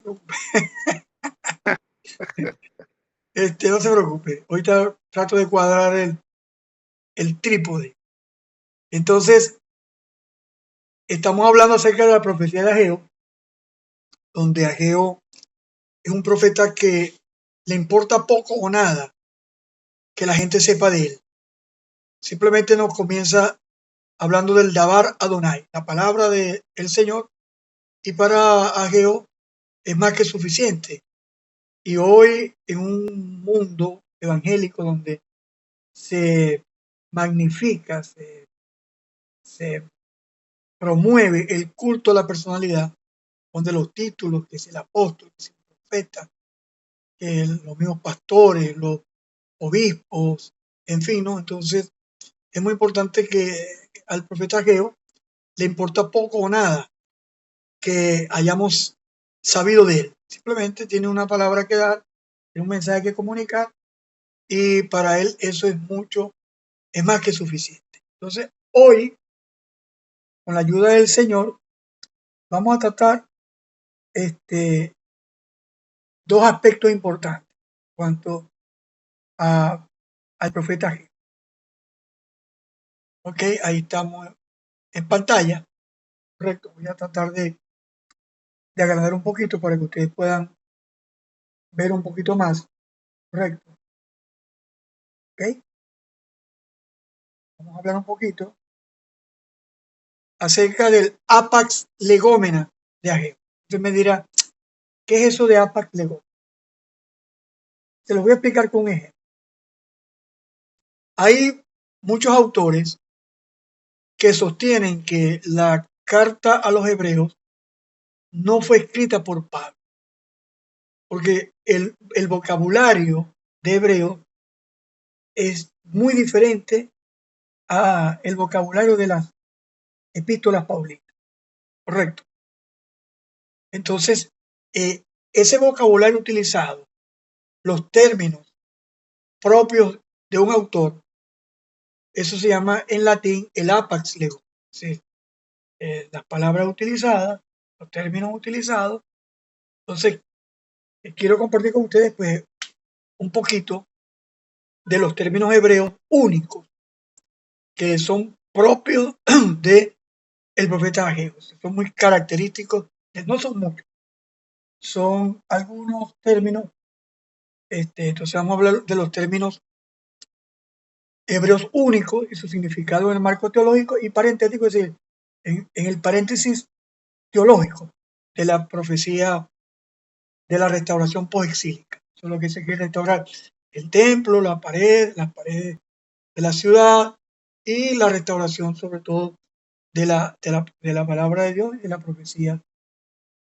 preocupe. No se preocupe. Ahorita trato de cuadrar el trípode. Entonces, estamos hablando acerca de la profecía de Ageo, donde Ageo es un profeta que le importa poco o nada que la gente sepa de él. Simplemente nos comienza hablando del Dabar Adonai, la palabra del Señor, y para Ageo es más que suficiente. Y hoy, en un mundo evangélico donde se magnifica, se promueve el culto a la personalidad, donde los títulos, que es el apóstol, que es el profeta, que los mismos pastores, los obispos, en fin, ¿no? Entonces, es muy importante que al profeta Ageo le importa poco o nada que hayamos sabido de él. Simplemente tiene una palabra que dar, tiene un mensaje que comunicar, y para él eso es mucho, es más que suficiente. Entonces, hoy, con la ayuda del Señor, vamos a tratar dos aspectos importantes en cuanto al profeta Ageo. Ok, ahí estamos en pantalla. Correcto, voy a tratar de agrandar un poquito para que ustedes puedan ver un poquito más. Correcto, ok. Vamos a hablar un poquito acerca del Apax Legómena de Ageo. Usted me dirá, ¿qué es eso de Apax Legómena? Se lo voy a explicar con un ejemplo. Hay muchos autores que sostienen que la carta a los hebreos no fue escrita por Pablo, porque el vocabulario de hebreo es muy diferente a el vocabulario de las epístolas paulinas. Correcto. Entonces, ese vocabulario utilizado, los términos propios de un autor, eso se llama en latín el apax legum. ¿Sí? Las palabras utilizadas, los términos utilizados. Entonces, quiero compartir con ustedes pues un poquito de los términos hebreos únicos que son propios de el profeta Ageo. Son muy característicos, no son muchos, son algunos términos. Entonces vamos a hablar de los términos hebreos únicos y su significado en el marco teológico y parentético, es decir, en el paréntesis teológico de la profecía de la restauración posexílica. Eso es lo que se quiere restaurar: el templo, las paredes de la ciudad, y la restauración sobre todo de la palabra de Dios y de la profecía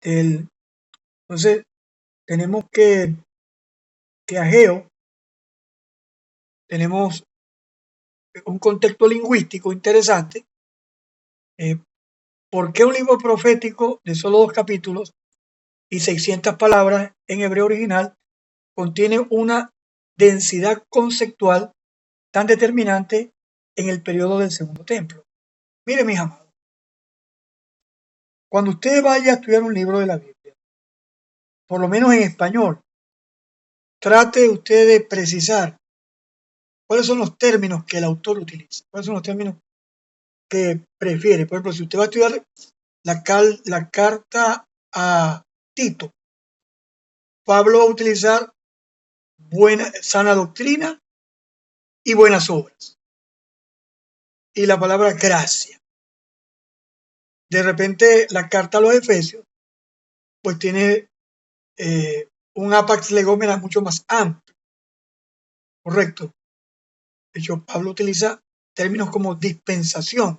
del. Entonces, tenemos que Ageo, tenemos un contexto lingüístico interesante. ¿Por qué un libro profético de solo 2 capítulos y 600 palabras en hebreo original contiene una densidad conceptual tan determinante en el periodo del Segundo Templo? Mire, mis amados, cuando usted vaya a estudiar un libro de la Biblia, por lo menos en español, trate usted de precisar cuáles son los términos que el autor utiliza, cuáles son los términos que prefiere. Por ejemplo, si usted va a estudiar la carta a Tito, Pablo va a utilizar sana doctrina y buenas obras, y la palabra gracia. De repente, la carta a los Efesios, pues tiene un apax legómena mucho más amplio. Correcto. De hecho, Pablo utiliza términos como dispensación,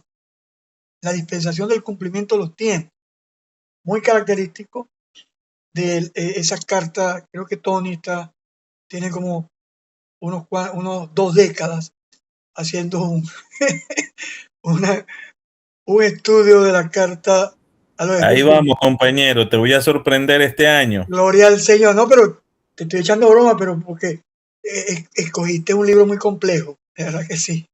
la dispensación del cumplimiento de los tiempos, muy característico de esa carta. Creo que Tony tiene como unos 2 décadas haciendo una, un estudio de la carta a los Ahí Efesios. vamos, compañero, te voy a sorprender este año. Gloria al Señor. No, pero te estoy echando broma, pero porque escogiste un libro muy complejo. De verdad que sí.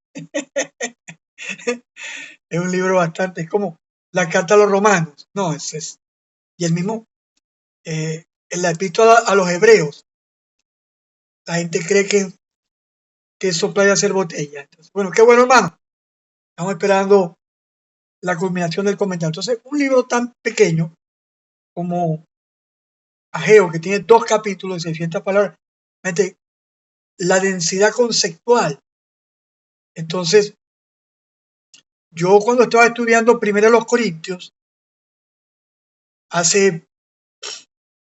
Es un libro bastante, es como la carta a los romanos. No, y el mismo en la epístola a los hebreos. La gente cree que soplar y hacer botella. Entonces, bueno, qué bueno, hermano. Estamos esperando la culminación del comentario. Entonces, un libro tan pequeño como Ageo, que tiene 2 capítulos de 600 palabras, la densidad conceptual. Entonces, yo cuando estaba estudiando primero los Corintios, hace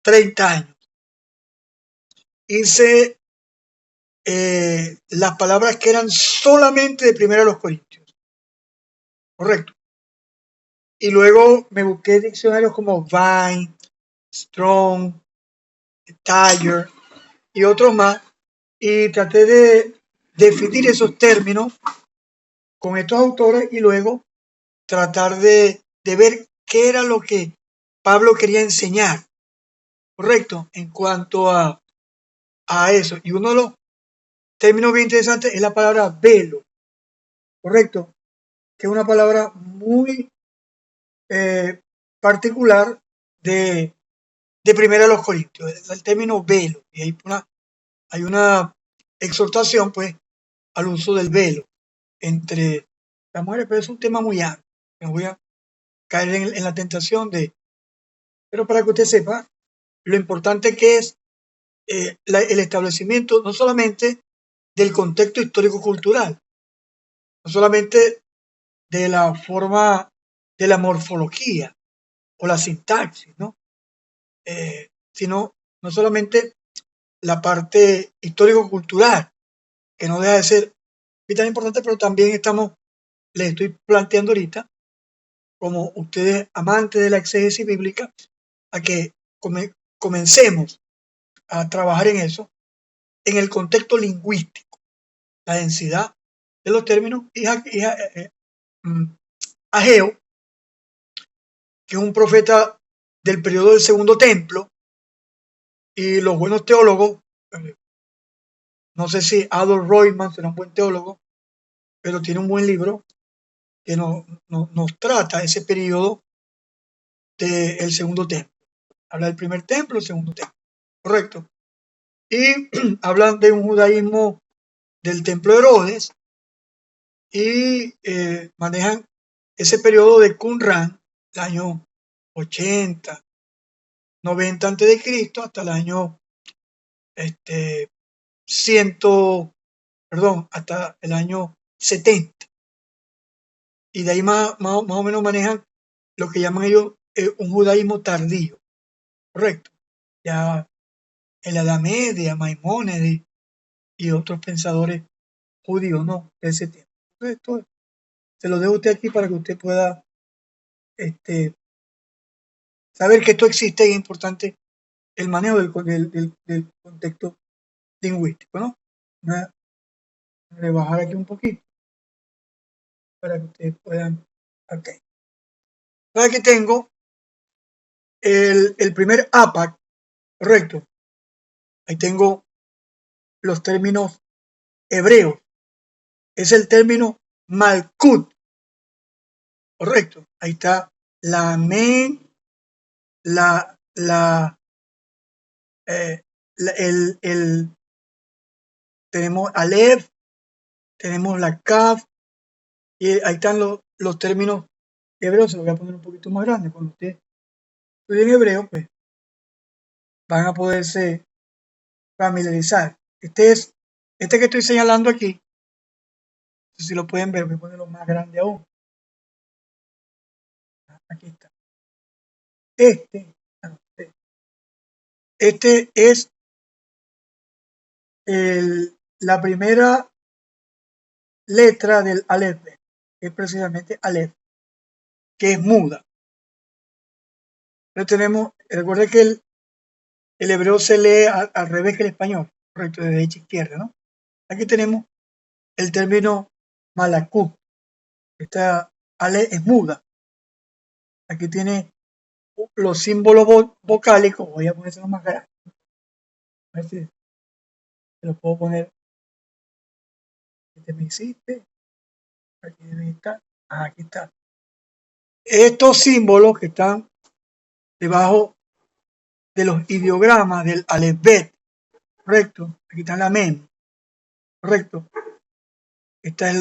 30 años, hice las palabras que eran solamente de primero los Corintios. Correcto. Y luego me busqué diccionarios como Vine, Strong, Tiger y otros más, y traté de definir esos términos con estos autores y luego tratar de ver qué era lo que Pablo quería enseñar, correcto, en cuanto a eso. Y uno de los términos bien interesantes es la palabra velo, correcto, que es una palabra muy particular de Primera de los Corintios, el término velo. Y hay una exhortación, pues, al uso del velo entre las mujeres, pero es un tema muy amplio. Me voy a caer en la tentación de... Pero para que usted sepa lo importante que es el establecimiento no solamente del contexto histórico-cultural, no solamente de la forma de la morfología o la sintaxis, ¿no? Sino no solamente la parte histórico-cultural, que no deja de ser tan importante, pero también les estoy planteando ahorita, como ustedes amantes de la exégesis bíblica, a que comencemos a trabajar en eso, en el contexto lingüístico, la densidad de los términos, Ageo, que es un profeta del periodo del Segundo Templo, y los buenos teólogos, no sé si Adolf Reutemann será un buen teólogo, pero tiene un buen libro que nos trata ese periodo del Segundo Templo. Habla del primer templo, el segundo templo, correcto. Y hablan de un judaísmo del templo de Herodes y manejan ese periodo de Qumran, el año 80, 90 a.C., hasta el año 100, hasta el año 70. Y de ahí más o menos manejan lo que llaman ellos un judaísmo tardío, correcto. Ya en la Edad Media, Maimónides y otros pensadores judíos, ¿no? De ese tiempo. Entonces, se lo dejo a usted aquí para que usted pueda saber que esto existe y es importante el manejo del contexto lingüístico, ¿no? Voy a rebajar aquí un poquito para que ustedes puedan... Ok. Ahora aquí tengo el primer APAC, correcto. Ahí tengo los términos hebreos. Es el término Malkut, correcto. Ahí está la Men, tenemos Aleph, tenemos la Kaf, y ahí están los términos hebreos. Se lo voy a poner un poquito más grande. Cuando usted estudie en hebreo, pues van a poderse familiarizar. Este que estoy señalando aquí, si lo pueden ver, voy a ponerlo más grande aún. Aquí está. Este es la primera letra del Aleph, que es precisamente Aleph, que es muda. Entonces recuerde que el hebreo se lee al revés que el español, correcto, de derecha a izquierda, ¿no? Aquí tenemos el término malakut. Esta Aleph es muda. Aquí tiene los símbolos vocálicos. Voy a ponérselo más grande. A ver si se lo puedo poner. Este me hiciste. Aquí debe estar. Aquí está. Estos símbolos que están debajo de los ideogramas del alefbet, correcto. Aquí está la mem, correcto. Esta es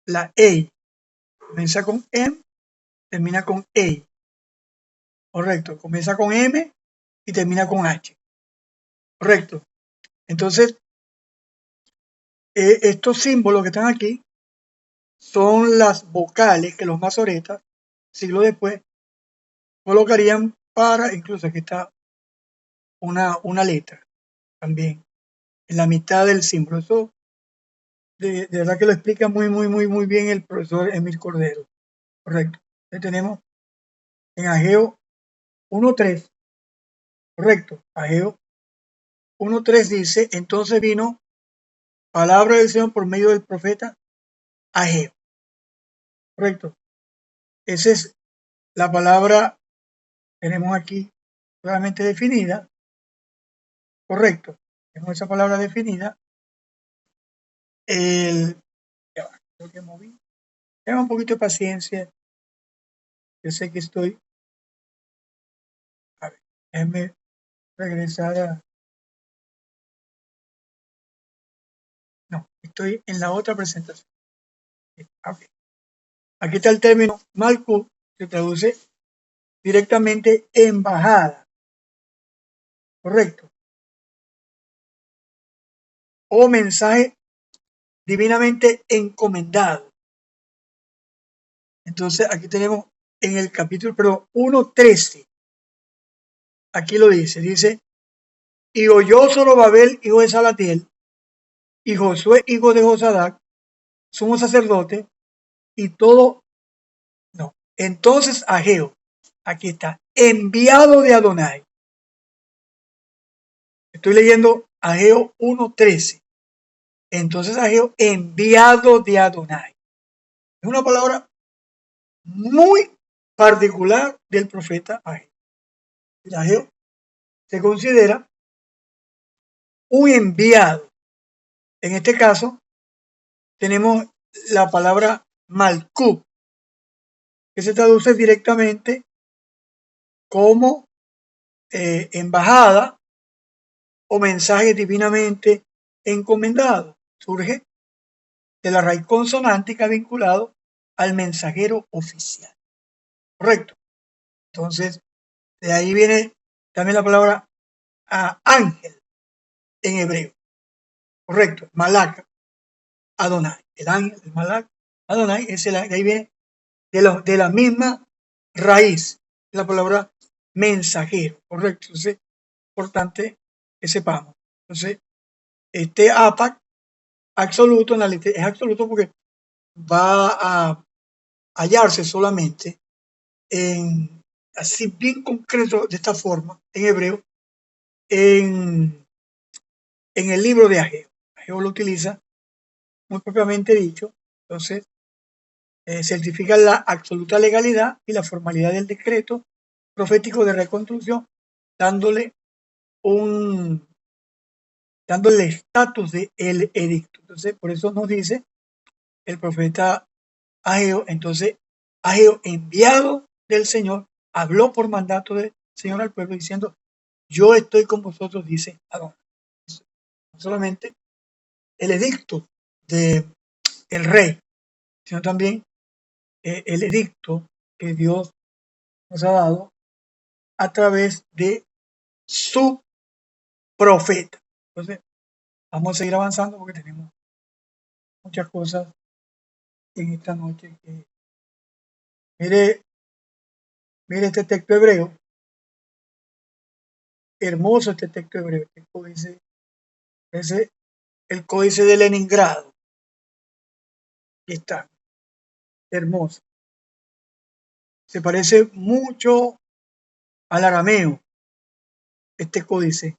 la E. Comienza con M, termina con E, correcto. Comienza con M y termina con H, correcto. Entonces, estos símbolos que están aquí son las vocales que los masoretas, siglos después, colocarían para, incluso aquí está una letra también, en la mitad del símbolo. Eso de verdad que lo explica muy bien el profesor Emil Cordero. Correcto. Entonces tenemos en Ageo 1.3, correcto. Ageo 1.3 dice, entonces vino palabra del Señor por medio del profeta Ageo. Correcto. Esa es la palabra, tenemos aquí claramente definida. Correcto. Tenemos esa palabra definida. Ya va, creo que moví. Tenga un poquito de paciencia. Yo sé que estoy. A ver, déjenme regresar a. No, estoy en la otra presentación. Okay. Aquí está el término Malkut, que traduce directamente embajada. Correcto. O mensaje divinamente encomendado. Entonces aquí tenemos en el capítulo, perdón, 1.13. Aquí lo dice, y oyó Zorobabel, hijo de Salatiel, y Josué, hijo de Josadac, sumo sacerdote, y todo, no. Entonces Ageo, aquí está, enviado de Adonai. Estoy leyendo Ageo 1.13. Entonces Ageo, enviado de Adonai. Es una palabra muy particular del profeta Ageo. Ageo se considera un enviado. En este caso, tenemos la palabra Malkut, que se traduce directamente como embajada o mensaje divinamente encomendado. Surge de la raíz consonántica vinculado al mensajero oficial. Correcto. Entonces, de ahí viene también la palabra ángel en hebreo. Correcto. Malak, Adonai. El ángel, el Malak, Adonai, de ahí viene de la misma raíz, la palabra mensajero. Correcto. Entonces, es importante que sepamos. Entonces, este APAC absoluto en la es absoluto porque va a hallarse solamente en, así bien concreto de esta forma, en hebreo, en el libro de Ageo. Ageo lo utiliza muy propiamente dicho, entonces certifica la absoluta legalidad y la formalidad del decreto profético de reconstrucción, dándole dándole el estatus de el edicto. Entonces, por eso nos dice el profeta Ageo, entonces Ageo, enviado del Señor, habló por mandato del Señor al pueblo diciendo, yo estoy con vosotros, dice Adón. No solamente el edicto del rey, sino también el edicto que Dios nos ha dado a través de su profeta. Entonces, vamos a seguir avanzando porque tenemos muchas cosas en esta noche. Mire este texto hebreo, hermoso este texto hebreo, este códice, ese el códice de Leningrado. Aquí está, hermoso. Se parece mucho al arameo, este códice.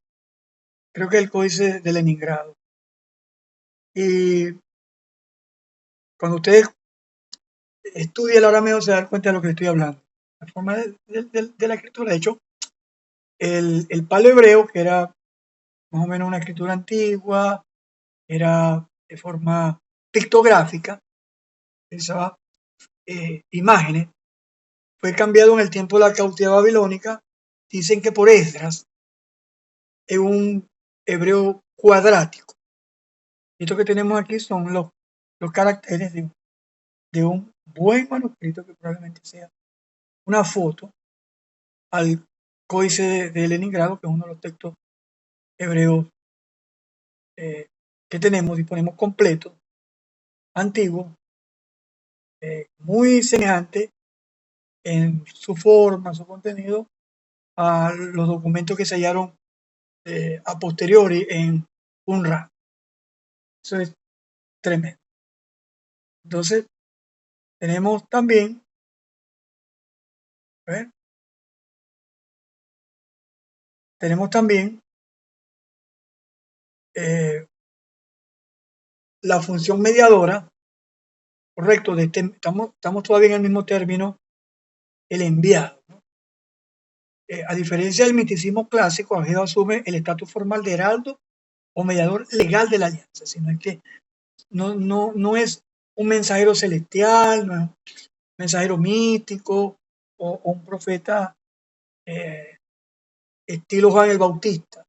Creo que es el códice de Leningrado. Y cuando ustedes estudian el arameo se dan cuenta de lo que les estoy hablando. La forma de la escritura. De hecho, el palo hebreo, que era más o menos una escritura antigua, era de forma pictográfica, utilizaba imágenes, fue cambiado en el tiempo de la cautividad babilónica dicen que por Esdras es un hebreo cuadrático. Esto que tenemos aquí son los caracteres de un buen manuscrito que probablemente sea una foto al Códice de Leningrado, que es uno de los textos hebreos que tenemos, disponemos completo, antiguo, muy semejante en su forma, su contenido, a los documentos que se hallaron a posteriori en UNRWA. Eso es tremendo. Entonces, tenemos también, a ver, tenemos también la función mediadora, correcto, estamos todavía en el mismo término, el enviado, ¿no? A diferencia del misticismo clásico, Ageo asume el estatus formal de heraldo o mediador legal de la alianza, sino es que no es un mensajero celestial, no es un mensajero místico o un profeta estilo Juan el Bautista.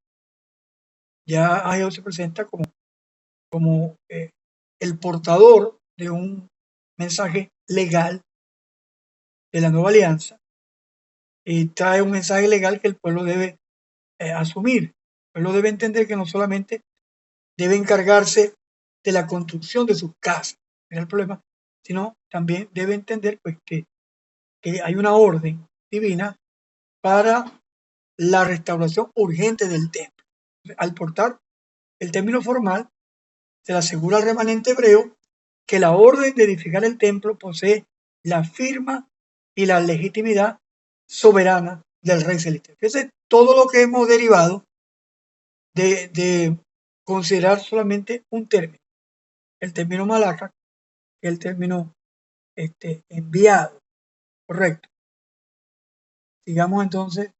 Ya Ageo se presenta como el portador de un mensaje legal de la nueva alianza y trae un mensaje legal que el pueblo debe asumir. El pueblo debe entender que no solamente debe encargarse de la construcción de sus casas, era el problema, sino también debe entender pues, que hay una orden divina para la restauración urgente del templo. Al portar el término formal, se le asegura al remanente hebreo que la orden de edificar el templo posee la firma y la legitimidad soberana del Rey Celestial. Fíjense todo lo que hemos derivado de considerar solamente un término, el término malaca, que es el término enviado, correcto. Sigamos entonces,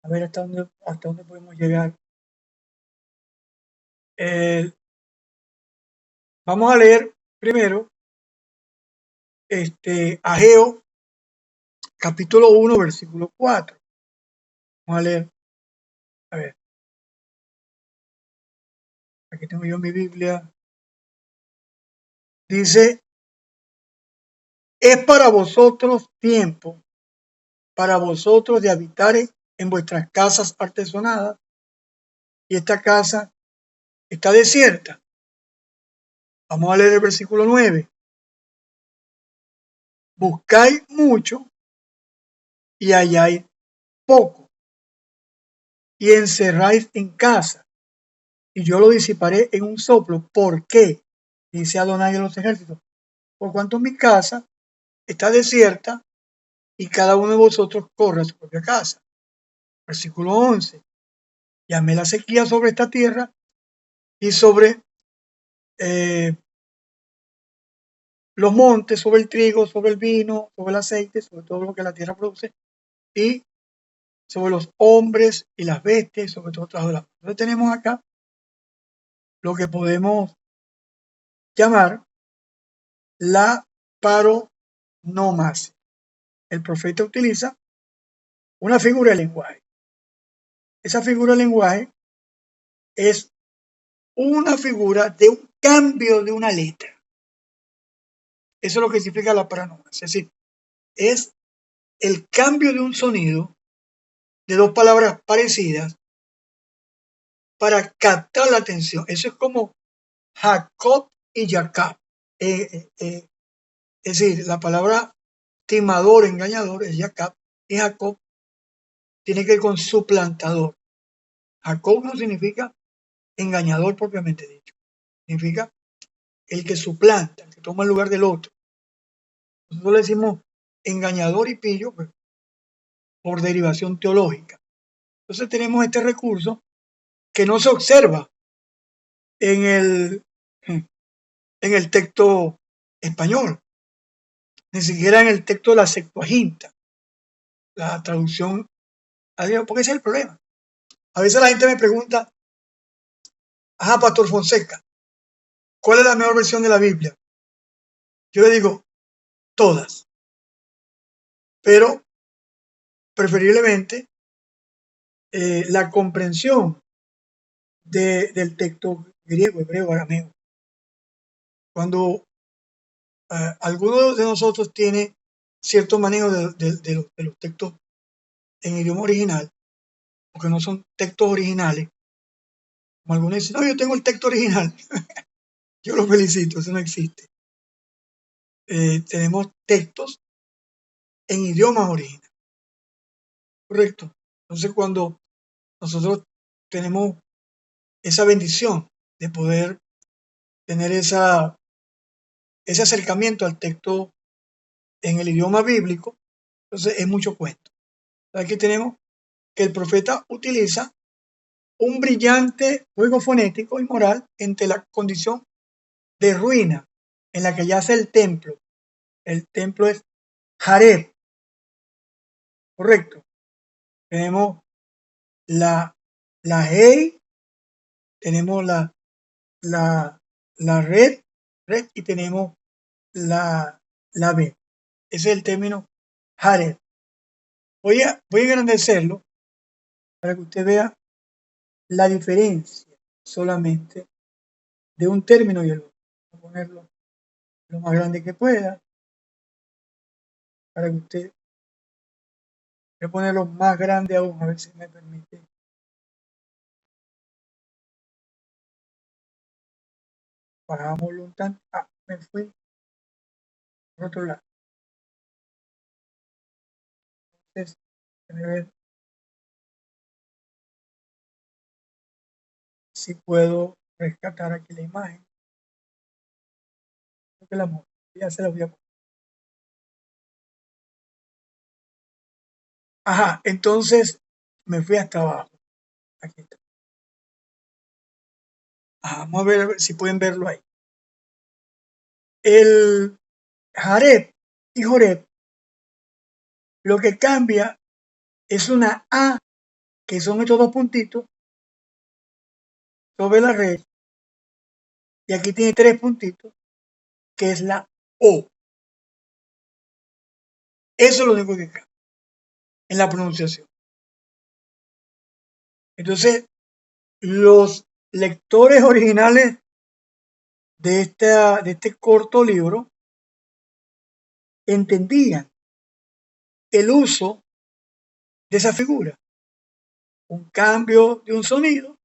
a ver hasta dónde podemos llegar. Vamos a leer primero Ageo, capítulo 1, versículo 4. Vamos a leer, a ver, aquí tengo yo mi Biblia. Dice, es para vosotros tiempo, para vosotros de habitar en vuestras casas artesonadas, y esta casa está desierta. Vamos a leer el versículo 9. Buscáis mucho y halláis poco, y encerráis en casa, y yo lo disiparé en un soplo. ¿Por qué? Dice Adonai de los ejércitos. Por cuanto mi casa está desierta y cada uno de vosotros corre a su propia casa. Versículo 11. Llamé la sequía sobre esta tierra y sobre los montes, sobre el trigo, sobre el vino, sobre el aceite, sobre todo lo que la tierra produce, y sobre los hombres y las bestias, sobre todo trabajo de la mano. Entonces tenemos acá lo que podemos llamar la paronomasia. El profeta utiliza una figura de lenguaje. Esa figura de lenguaje es una figura de un cambio de una letra. Eso es lo que significa la paronomasia. Es decir, es el cambio de un sonido de dos palabras parecidas para captar la atención. Eso es como Jacob y Jacob. Es decir, la palabra timador, engañador es Jacob, y Jacob tiene que ver con suplantador. Jacob no significa engañador propiamente dicho, significa el que suplanta, el que toma el lugar del otro. Nosotros le decimos engañador y pillo pues, por derivación teológica. Entonces tenemos este recurso que no se observa en el texto español, ni siquiera en el texto de la Septuaginta, la traducción a Dios, porque ese es el problema. A veces la gente me pregunta, ajá, Pastor Fonseca, ¿cuál es la mejor versión de la Biblia? Yo le digo, todas. Pero preferiblemente la comprensión del texto griego, hebreo, arameo. Cuando alguno de nosotros tiene cierto manejo de los textos en idioma original, porque no son textos originales, como algunos dicen, no, yo tengo el texto original, yo los felicito, eso no existe. Tenemos textos en idiomas originales, ¿correcto? Entonces, cuando nosotros tenemos esa bendición de poder tener ese acercamiento al texto en el idioma bíblico, entonces es mucho cuento. Aquí tenemos que el profeta utiliza un brillante juego fonético y moral entre la condición de ruina en la que yace el templo. El templo es Jareb, correcto. Tenemos la Hei, tenemos la red y tenemos la B. Ese es el término Jareb. Voy a engrandecerlo para que usted vea la diferencia solamente de un término y el otro. Voy a ponerlo lo más grande que pueda para que usted, voy a ponerlo más grande aún, a ver si me permite. Bajámoslo un tanto. Me fui por otro lado. Entonces, déjame ver si puedo rescatar aquí la imagen. Creo que ya se la voy a poner. Ajá, entonces me fui hasta abajo. Aquí está. Ajá, vamos a ver si pueden verlo ahí. El Jareb y Joreb, lo que cambia es una A, que son estos dos puntitos, sobre la red, y aquí tiene tres puntitos, que es la O. Eso es lo único que cambia en la pronunciación. Entonces, los lectores originales de este corto libro entendían el uso de esa figura, un cambio de un sonido.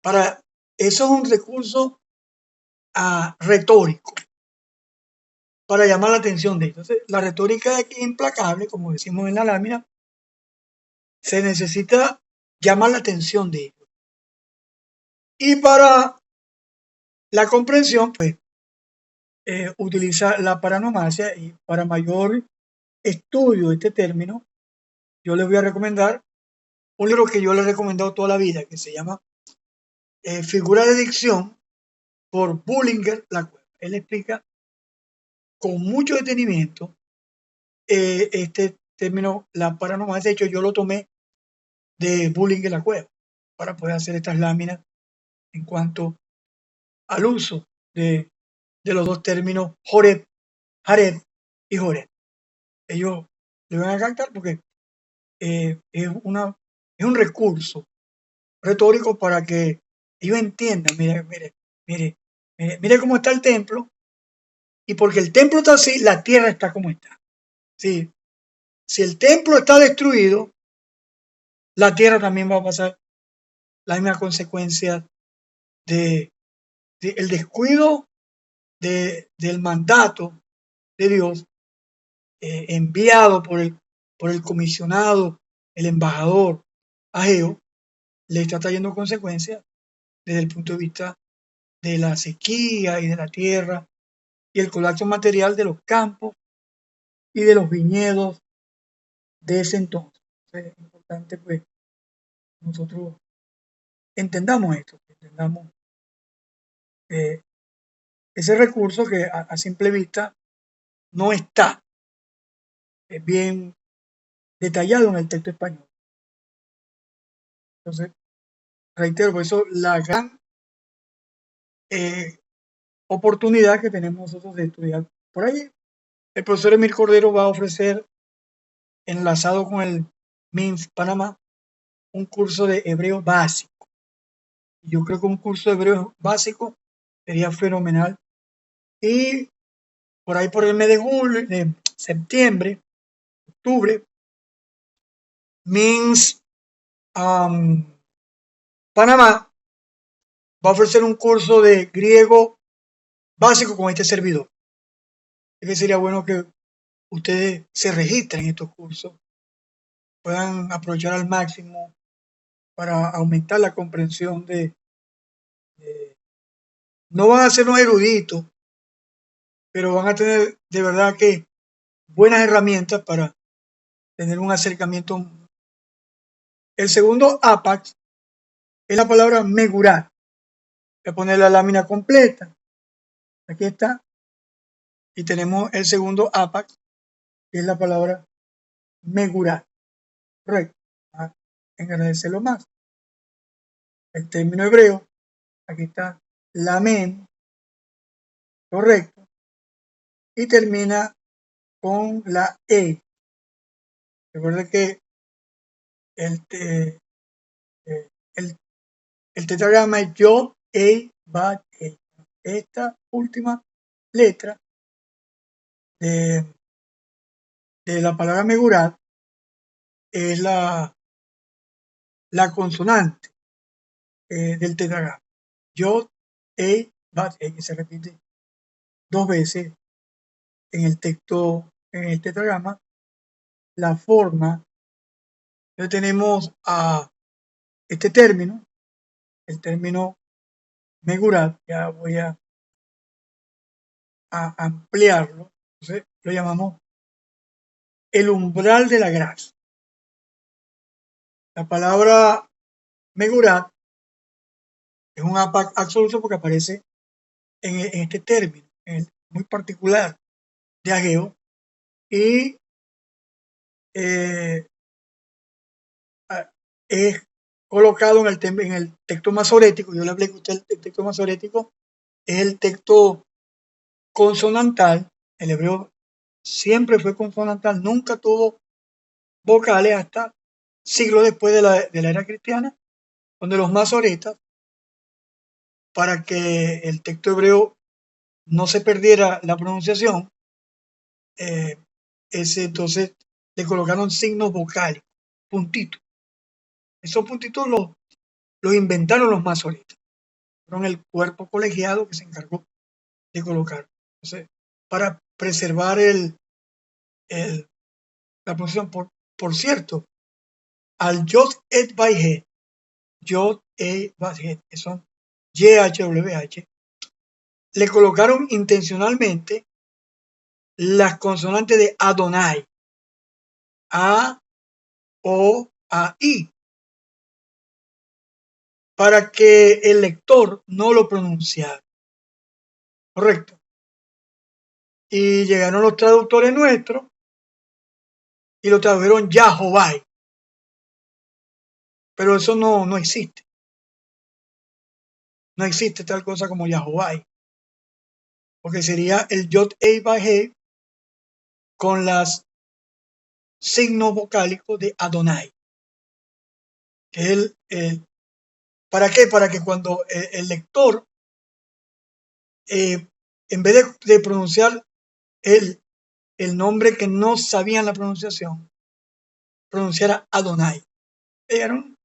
Para eso es un recurso retórico, para llamar la atención de ellos. Entonces, la retórica de aquí es implacable, como decimos en la lámina, se necesita llamar la atención de ellos. Y para la comprensión, pues, utiliza la paranomasia, y para mayor estudio de este término, yo les voy a recomendar un libro que yo les he recomendado toda la vida, que se llama Figura de Dicción, por Bullinger La Cueva. Él explica con mucho detenimiento este término, la paranomasia. De hecho, yo lo tomé de Bullinger La Cueva para poder hacer estas láminas en cuanto al uso de los dos términos Joreb, Jareb y Joreb. Ellos le van a cantar porque es un recurso retórico para que ellos entiendan, mire cómo está el templo, y porque el templo está así, la tierra está como está. Sí, si el templo está destruido, la tierra también va a pasar la misma consecuencia de el descuido del mandato de Dios enviado por el comisionado, el embajador Ageo. Le está trayendo consecuencias desde el punto de vista de la sequía y de la tierra y el colapso material de los campos y de los viñedos de ese entonces. Es importante, pues, nosotros entendamos esto, entendamos ese recurso que a simple vista no está bien detallado en el texto español. Entonces, reitero, por eso la gran oportunidad que tenemos nosotros de estudiar por ahí. El profesor Emil Cordero va a ofrecer enlazado con el MINS Panamá, un curso de hebreo básico. Yo creo que un curso de hebreo básico sería fenomenal. Y por ahí por el mes de julio, de septiembre, octubre, MINS Panamá va a ofrecer un curso de griego básico con este servidor. Es que sería bueno que ustedes se registren en estos cursos, puedan aprovechar al máximo para aumentar la comprensión no van a ser unos eruditos, pero van a tener de verdad que buenas herramientas para tener un acercamiento. El segundo APAX es la palabra Megurá. Voy a poner la lámina completa. Aquí está. Y tenemos el segundo APAX, que es la palabra Megurá. Correcto. A engrandecerlo más. El término hebreo, aquí está Lamen, correcto. Y termina con la E. Recuerden que el, el, el tetragrama es Yod, Bat, E. Esta última letra de la palabra Megurat es la consonante del tetragrama. Yod, Bat, E, que se repite dos veces en el texto, en el tetragrama. La forma, entonces tenemos a este término, el término Megurat, ya voy a ampliarlo, entonces lo llamamos el umbral de la gracia. La palabra Megurat es un APAC absoluto porque aparece en este término, muy particular de Ageo, y es colocado en el texto masorético. Yo le hablé que usted el texto masorético es el texto consonantal. El hebreo siempre fue consonantal, nunca tuvo vocales hasta siglos después de la era cristiana, donde los masoretas, para que el texto hebreo no se perdiera la pronunciación, entonces le colocaron signos vocales, puntitos. Esos puntitos los inventaron los masoretas. Fueron el cuerpo colegiado que se encargó de colocar. Entonces, para preservar la pronunciación, por cierto, al Yod et Vayhet, Yod et Vayhet, que son YHWH, le colocaron intencionalmente las consonantes de Adonai, A, O, A, I, para que el lector no lo pronunciara. Correcto. Y llegaron los traductores nuestros y lo tradujeron Yahová. Pero eso no existe. No existe tal cosa como Yahová. Porque sería el Yod Hei Vav Hei con los signos vocálicos de Adonai. ¿Para qué? Para que cuando el lector, en vez de pronunciar el nombre que no sabían la pronunciación, pronunciara Adonai. Eran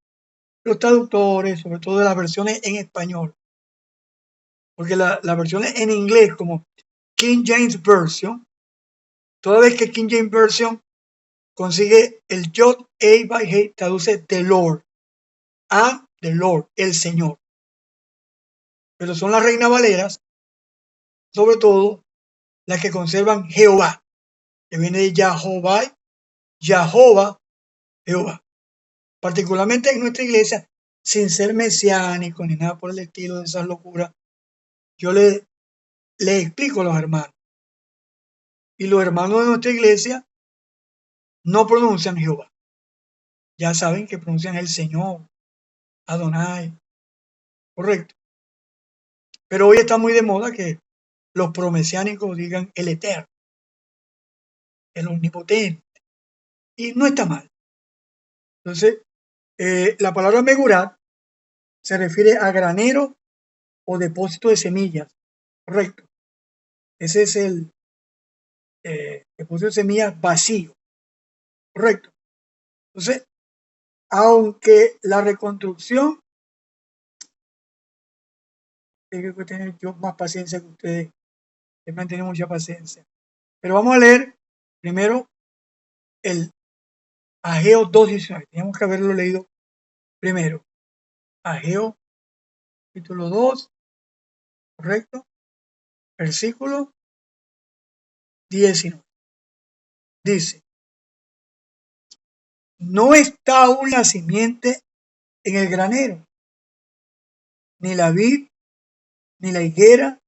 los traductores, sobre todo de las versiones en español. Porque las versiones en inglés, como King James Version, toda vez que King James Version consigue el Yod Hei Vav Hei, traduce the Lord, a the Lord, el Señor. Pero son las Reina Valeras, sobre todo, las que conservan Jehová, que viene de Yahová, Jehová. Particularmente en nuestra iglesia, sin ser mesiánico ni nada por el estilo de esas locuras, yo le explico a los hermanos. Y los hermanos de nuestra iglesia no pronuncian Jehová. Ya saben que pronuncian el Señor, Adonai. Correcto. Pero hoy está muy de moda que los promesiánicos digan el Eterno, el Omnipotente. y no está mal. Entonces, la palabra megurat se refiere a granero o depósito de semillas, correcto. Ese es el depósito de semillas vacío, correcto. Entonces, aunque la reconstrucción, tengo que tener yo más paciencia que ustedes, que me han tenido mucha paciencia. Pero vamos a leer primero el Ageo 2:19. Teníamos que haberlo leído primero. Ageo, capítulo 2, correcto, versículo 19. Dice, no está aún la simiente en el granero, ni la vid, ni la higuera,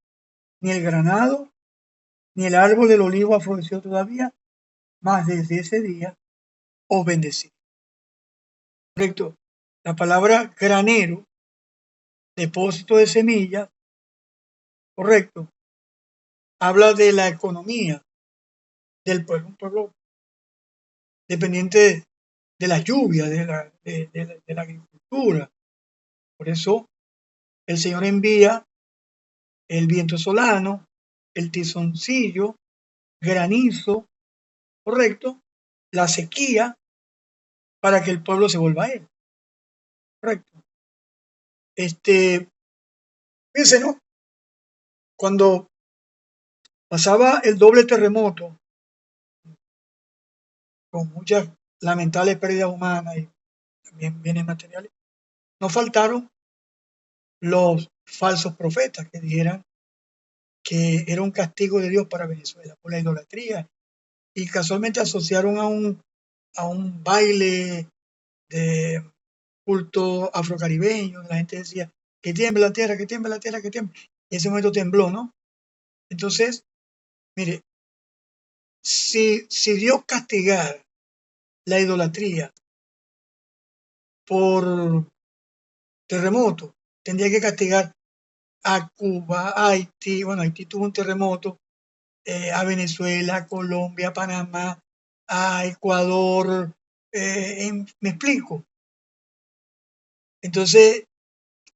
ni el granado, ni el árbol del olivo ha florecido todavía, mas desde ese día os bendecí. Correcto. La palabra granero, depósito de semillas, correcto, habla de la economía del pueblo, un pueblo dependiente de la lluvia, de la agricultura. Por eso el Señor envía el viento solano, el tizoncillo, granizo, correcto, la sequía, para que el pueblo se vuelva a él. Correcto. Fíjense, ¿no? Cuando pasaba el doble terremoto, con muchas lamentables pérdidas humanas y también bienes materiales, no faltaron los falsos profetas que dijeran que era un castigo de Dios para Venezuela por la idolatría, y casualmente asociaron a un baile de culto afrocaribeño. La gente decía que tiemble la tierra, que tiemble la tierra, que tiemble. Y en ese momento tembló, ¿no? Entonces, mire, si Dios castigara la idolatría por terremoto, tendría que castigar a Cuba, a Haití. Bueno, Haití tuvo un terremoto, a Venezuela, a Colombia, a Panamá, a Ecuador. ¿Me explico? Entonces,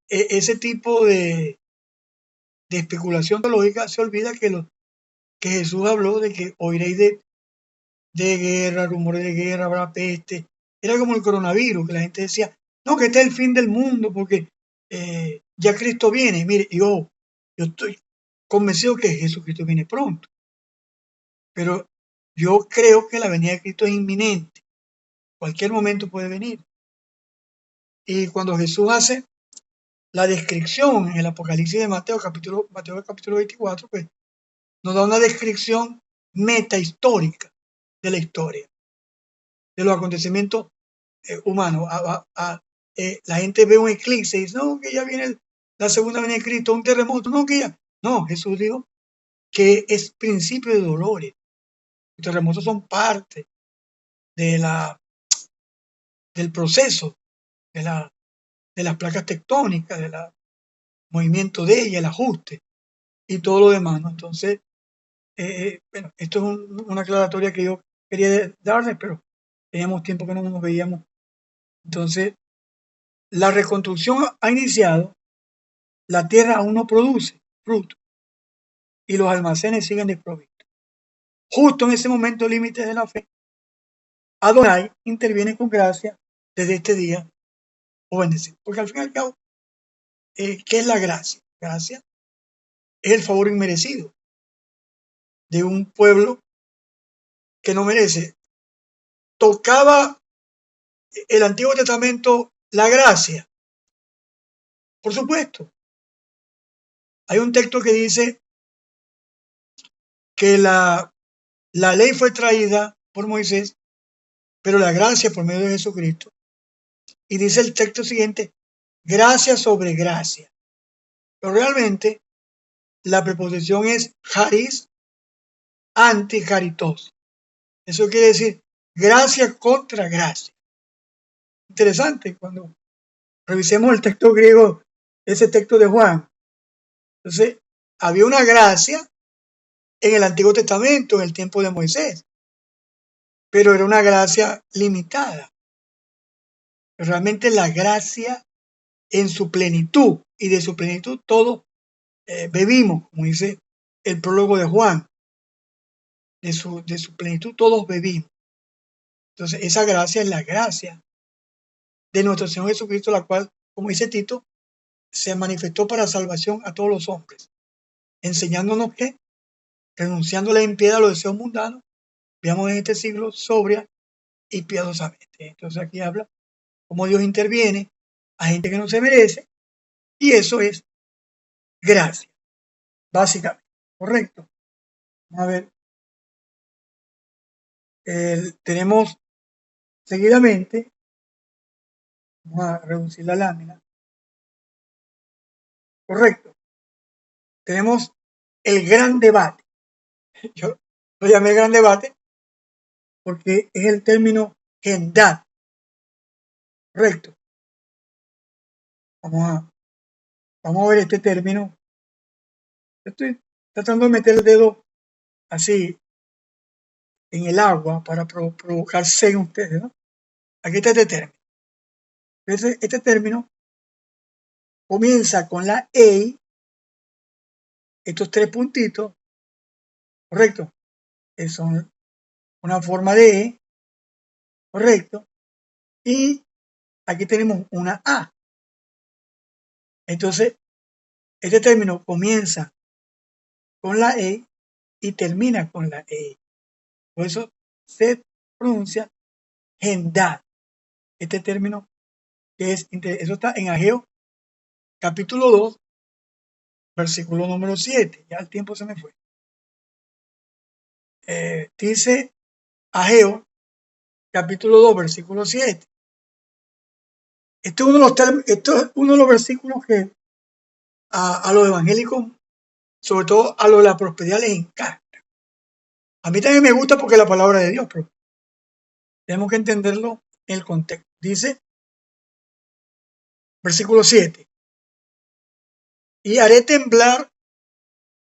ese tipo de especulación teológica se olvida que Jesús habló de que oiréis de guerra, rumores de guerra, habrá peste. Era como el coronavirus, que la gente decía, no, que este es el fin del mundo porque ya Cristo viene. Mire, yo estoy convencido que Jesucristo viene pronto, pero yo creo que la venida de Cristo es inminente. Cualquier momento puede venir. Y cuando Jesús hace la descripción en el Apocalipsis de Mateo capítulo 24, pues nos da una descripción metahistórica de la historia, de los acontecimientos humanos. La gente ve un eclipse y dice, no, que ya viene la segunda venida de Cristo, un terremoto, no, que ya. No, Jesús dijo que es principio de dolores. Los terremotos son parte de del proceso de las placas tectónicas, del movimiento de ella, el ajuste y todo lo demás, ¿no? Entonces, bueno, esto es una aclaratoria que yo quería darles, pero teníamos tiempo que no nos veíamos. Entonces, la reconstrucción ha iniciado, la tierra aún no produce fruto y los almacenes siguen desprovistos. Justo en ese momento límite de la fe, Adonai interviene con gracia desde este día o bendecido. Porque al fin y al cabo, ¿qué es la gracia? Gracia es el favor inmerecido de un pueblo que no merece. Tocaba el Antiguo Testamento la gracia. Por supuesto. Hay un texto que dice que la ley fue traída por Moisés, pero la gracia por medio de Jesucristo. Y dice el texto siguiente, gracia sobre gracia. Pero realmente la preposición es charis anti-charitos. Eso quiere decir gracia contra gracia. Interesante cuando revisemos el texto griego, ese texto de Juan. Entonces, había una gracia en el Antiguo Testamento, en el tiempo de Moisés. pero era una gracia limitada. Realmente la gracia en su plenitud, y de su plenitud todos bebimos, como dice el prólogo de Juan, de su plenitud todos bebimos. Entonces esa gracia es la gracia de nuestro Señor Jesucristo, la cual, como dice Tito, se manifestó para salvación a todos los hombres, enseñándonos que, renunciando a la impiedad, a los deseos mundanos, veamos en este siglo sobria y piadosamente. Entonces aquí habla cómo Dios interviene a gente que no se merece, y eso es gracia, básicamente. ¿Correcto? Vamos a ver. Tenemos seguidamente, vamos a reducir la lámina. Correcto. Tenemos el gran debate. Yo lo llamé gran debate porque es el término gendad. Correcto. Vamos a ver este término. Estoy tratando de meter el dedo así en el agua para provocar sed en ustedes, ¿no? Aquí está este término. Este término comienza con la EI, estos tres puntitos, correcto, son una forma de E, correcto, y aquí tenemos una A. Entonces, este término comienza con la E y termina con la E. Por eso se pronuncia gendad. Este término que eso está en Ageo capítulo 2, versículo número 7. Ya el tiempo se me fue. Dice Ageo capítulo 2, versículo 7. Esto es uno de los versículos que a los evangélicos, sobre todo a los de la prosperidad, les encanta. A mí también me gusta porque es la palabra de Dios, pero tenemos que entenderlo en el contexto. Dice, versículo 7, y haré temblar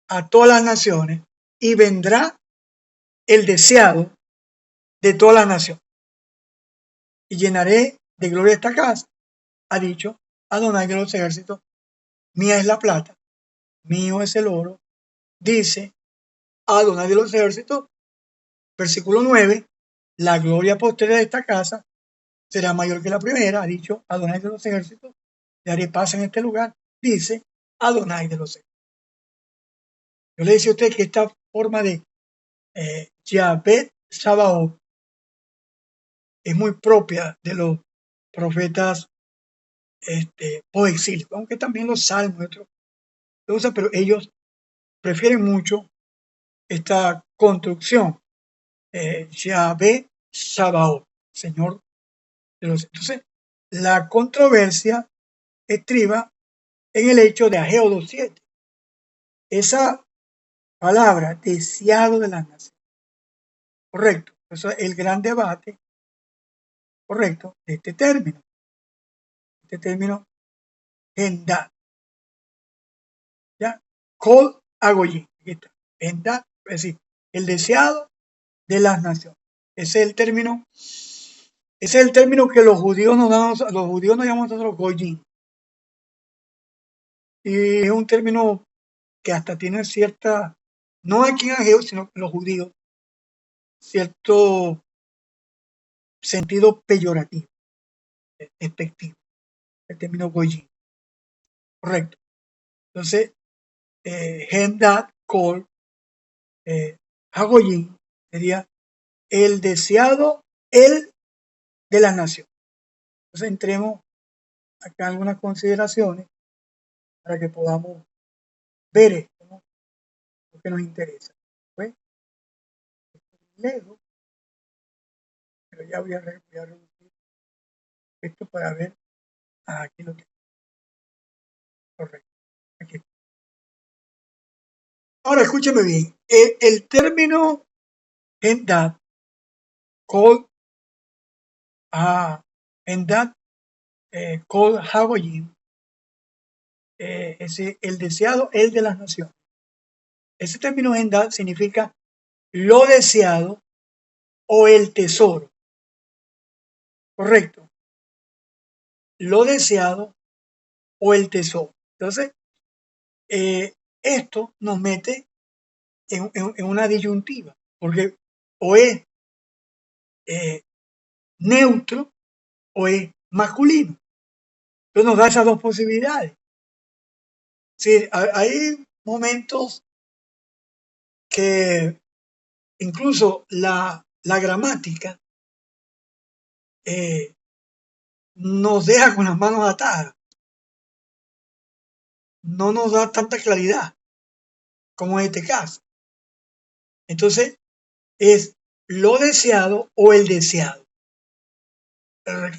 a todas las naciones y vendrá el deseado de todas las naciones. Y llenaré de gloria esta casa, ha dicho Adonai de los ejércitos, mía es la plata, mío es el oro, dice Adonai de los ejércitos. Versículo 9, la gloria postrera de esta casa será mayor que la primera, ha dicho Adonai de los ejércitos, le haré paz en este lugar, dice Adonai de los ejércitos. Yo le decía a usted que esta forma de Yahvé Sabaoth es muy propia de los profetas poexílicos, aunque también los salmos lo usan, pero ellos prefieren mucho esta construcción, Yahvé Sabaoth, Señor de los. Entonces, la controversia estriba en el hecho de Ageo 2.7. Esa palabra, deseado de las naciones. Correcto. Eso es el gran debate, correcto, de este término. Este término, gendad. ¿Ya? Kol Agoyim. Aquí está. Gendad, es decir, el deseado de las naciones. Ese es el término que los judíos nos llamamos nosotros Goyim. Y es un término que hasta tiene cierta, no aquí en Ageo, sino en los judíos, cierto sentido peyorativo, despectivo, el término Goyim. Correcto. Entonces, Gendad, Kol, Hagoyim, sería el deseado, el de las naciones. Entonces, entremos acá en algunas consideraciones para que podamos ver esto, ¿no? Lo que nos interesa. ¿Pues? Leo, pero ya voy a reducir esto para ver. Aquí lo tengo. Correcto. Aquí. Ahora, escúcheme bien. El término Gendad, Kol, Gendad, Kol Hagoyim, el deseado, el de las naciones. Ese término Gendad significa lo deseado o el tesoro. Correcto. Lo deseado o el tesoro. Entonces, esto nos mete en una disyuntiva, porque o es neutro o es masculino. Entonces nos da esas dos posibilidades. Sí, hay momentos que incluso la gramática nos deja con las manos atadas, no nos da tanta claridad como en este caso. Entonces, es lo deseado o el deseado.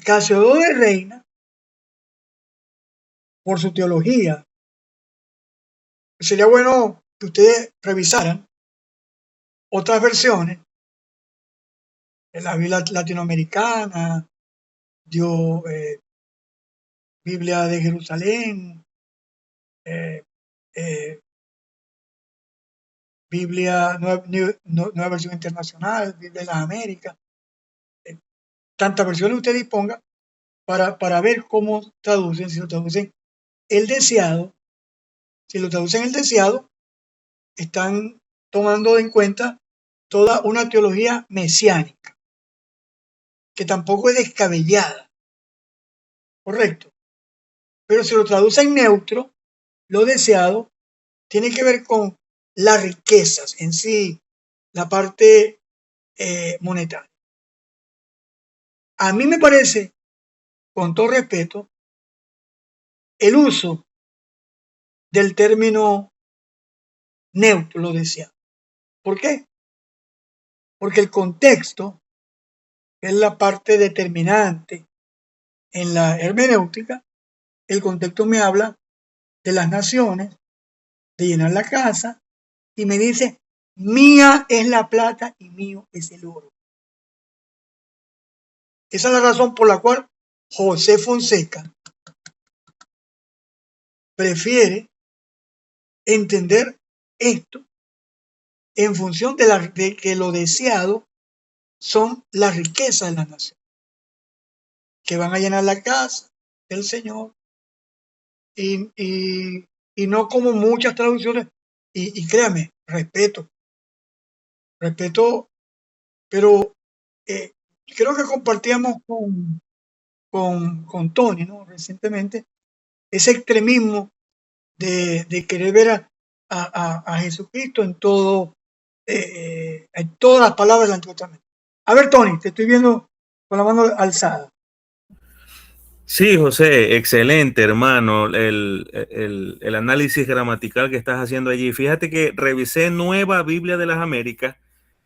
Casiodoro de Reina, por su teología, sería bueno que ustedes revisaran otras versiones, en la Biblia latinoamericana, Biblia de Jerusalén, eh, eh, Biblia, nueva versión internacional, Biblia de las Américas, tantas versiones usted disponga para ver cómo traducen, si lo traducen el deseado, si lo traducen el deseado, están tomando en cuenta toda una teología mesiánica, que tampoco es descabellada, correcto. Pero si lo traducen neutro, lo deseado tiene que ver con las riquezas en sí, la parte monetaria. A mí me parece, con todo respeto, el uso del término neutro, lo deseado. ¿Por qué? Porque el contexto es la parte determinante en la hermenéutica. El contexto me habla de las naciones, de llenar la casa, y me dice, mía es la plata y mío es el oro. Esa es la razón por la cual José Fonseca prefiere entender esto en función de que lo deseado son las riquezas de la nación, que van a llenar la casa del Señor, y no como muchas traducciones, y créame, respeto, pero creo que compartíamos con Tony, ¿no? Recientemente, ese extremismo de querer ver a Jesucristo en todo, en todas las palabras del Antiguo Testamento. A ver, Tony, te estoy viendo con la mano alzada. Sí, José, excelente, hermano, el análisis gramatical que estás haciendo allí. Fíjate que revisé Nueva Biblia de las Américas,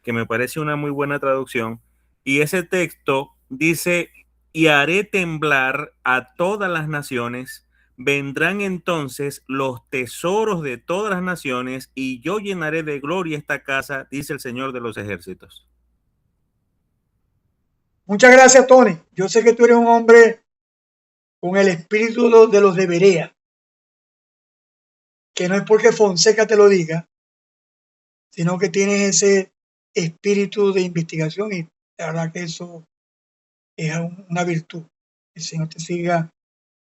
que me parece una muy buena traducción, y ese texto dice, y haré temblar a todas las naciones, vendrán entonces los tesoros de todas las naciones, y yo llenaré de gloria esta casa, dice el Señor de los ejércitos. Muchas gracias, Tony. Yo sé que tú eres un hombre con el espíritu de los de Berea, que no es porque Fonseca te lo diga, sino que tienes ese espíritu de investigación, y la verdad que eso es una virtud. El Señor te siga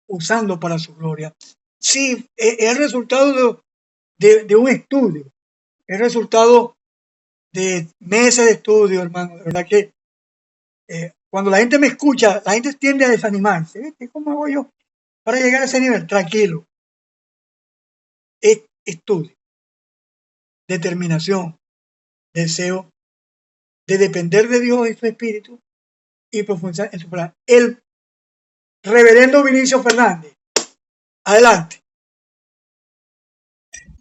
usando para su gloria. Sí, es el resultado de un estudio, es el resultado de meses de estudio, hermano. De verdad que cuando la gente me escucha, la gente tiende a desanimarse. ¿Viste? ¿Cómo hago yo para llegar a ese nivel? Tranquilo. Es estudio, determinación, deseo de depender de Dios y su espíritu y profundizar en su palabra. El reverendo Vinicio Fernández. Adelante.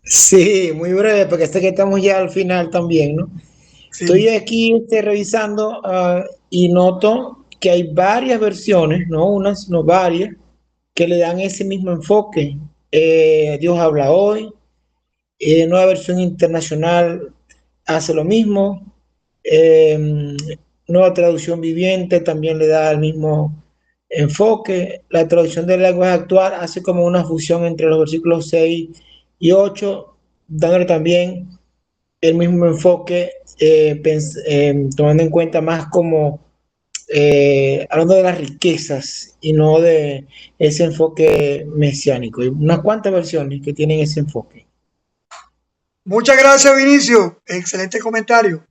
Sí, muy breve, porque sé que estamos ya al final también, ¿no? Sí. Estoy aquí revisando y noto que hay varias versiones, no unas, no varias, que le dan ese mismo enfoque. Dios habla hoy, Nueva Versión Internacional hace lo mismo, Nueva Traducción Viviente también le da el mismo enfoque. La traducción del lenguaje actual hace como una fusión entre los versículos 6 y 8, dándole también el mismo enfoque, tomando en cuenta más como hablando de las riquezas y no de ese enfoque mesiánico. Hay unas cuantas versiones que tienen ese enfoque. Muchas gracias, Vinicio. Excelente comentario.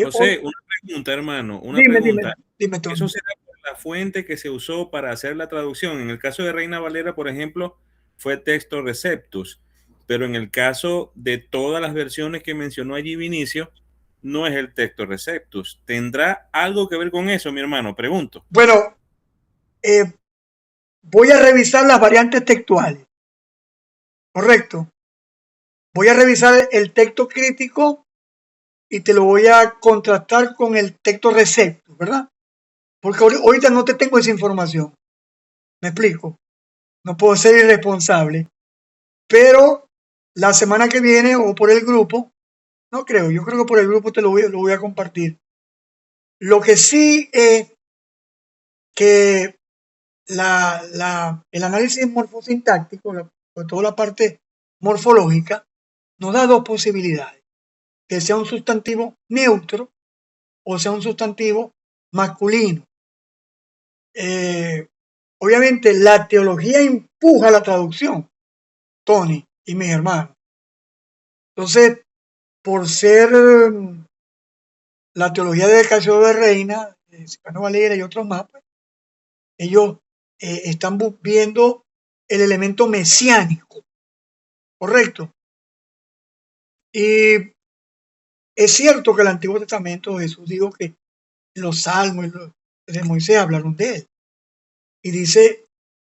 José, una pregunta, hermano, una Dime, pregunta. dime, Tony. ¿Eso será por la fuente que se usó para hacer la traducción? En el caso de Reina Valera, por ejemplo, fue texto receptus, pero en el caso de todas las versiones que mencionó allí Vinicio, no es el texto receptus. ¿Tendrá algo que ver con eso, mi hermano? Pregunto. Bueno, voy a revisar las variantes textuales. Correcto. Voy a revisar el texto crítico y te lo voy a contrastar con el texto receptus, ¿verdad? Porque ahorita no te tengo esa información. ¿Me explico? No puedo ser irresponsable. Pero la semana que viene o por el grupo, no creo, yo creo que por el grupo te lo voy a compartir. Lo que sí es que el análisis morfosintáctico, toda la parte morfológica, nos da dos posibilidades. Que sea un sustantivo neutro o sea un sustantivo masculino. Obviamente la teología empuja la traducción, Tony y mis hermanos. Entonces, por ser la teología de Casio de Reina, de Silvano Valera y otros más, pues, ellos están viendo el elemento mesiánico, ¿correcto? Y es cierto que el Antiguo Testamento, Jesús dijo que los salmos de Moisés hablaron de él. Y dice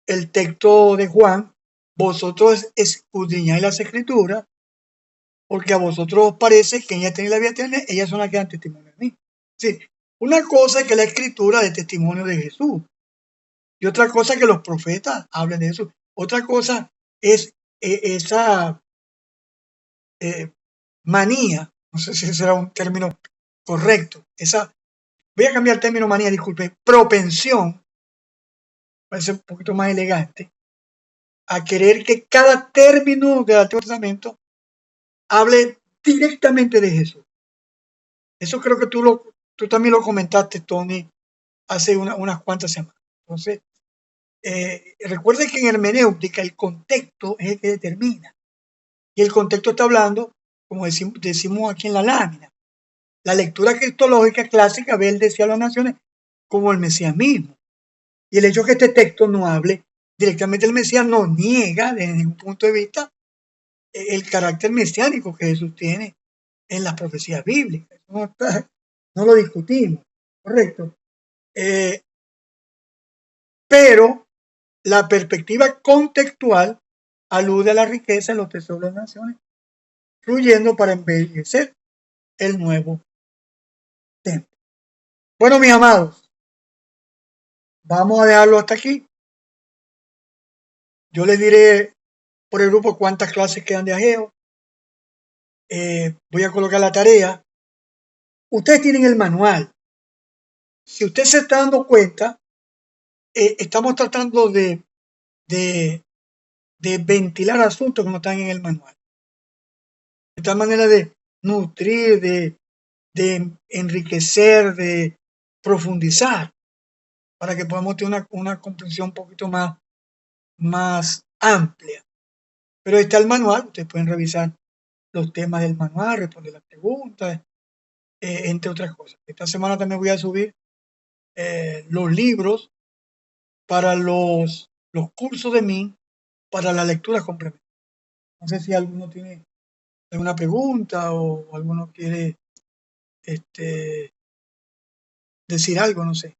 el texto de Juan, vosotros escudriñáis las escrituras, porque a vosotros os parece que ellas tienen la vida eterna, ellas son las que dan testimonio de mí. Sí, una cosa es que la escritura de testimonio de Jesús, y otra cosa es que los profetas hablen de Jesús. Otra cosa es esa manía, no sé si será un término correcto, voy a cambiar el término manía, disculpe, propensión, parece un poquito más elegante, a querer que cada término del Antiguo Testamento hable directamente de Jesús. Eso creo que tú también lo comentaste, Tony, hace unas cuantas semanas. Entonces, recuerde que en hermenéutica el contexto es el que determina. Y el contexto está hablando, como decimos aquí en la lámina, la lectura cristológica clásica ve el deseo de las naciones como el Mesías mismo. Y el hecho de que este texto no hable directamente del Mesías no niega desde ningún punto de vista el carácter mesiánico que Jesús tiene en las profecías bíblicas. No lo discutimos, ¿correcto? Pero la perspectiva contextual alude a la riqueza de los tesoros de las naciones, fluyendo para embellecer el nuevo templo. Bueno, mis amados, vamos a dejarlo hasta aquí. Yo les diré por el grupo cuántas clases quedan de Ageo. Voy a colocar la tarea. Ustedes tienen el manual. Si usted se está dando cuenta, estamos tratando de ventilar asuntos que no están en el manual. De tal manera de nutrir, de enriquecer, de profundizar, para que podamos tener una comprensión un poquito más amplia. Pero está el manual, ustedes pueden revisar los temas del manual, responder las preguntas, entre otras cosas. Esta semana también voy a subir los libros para los cursos de mí, para la lectura complementaria. No sé si alguno tiene alguna pregunta o alguno quiere decir algo, no sé.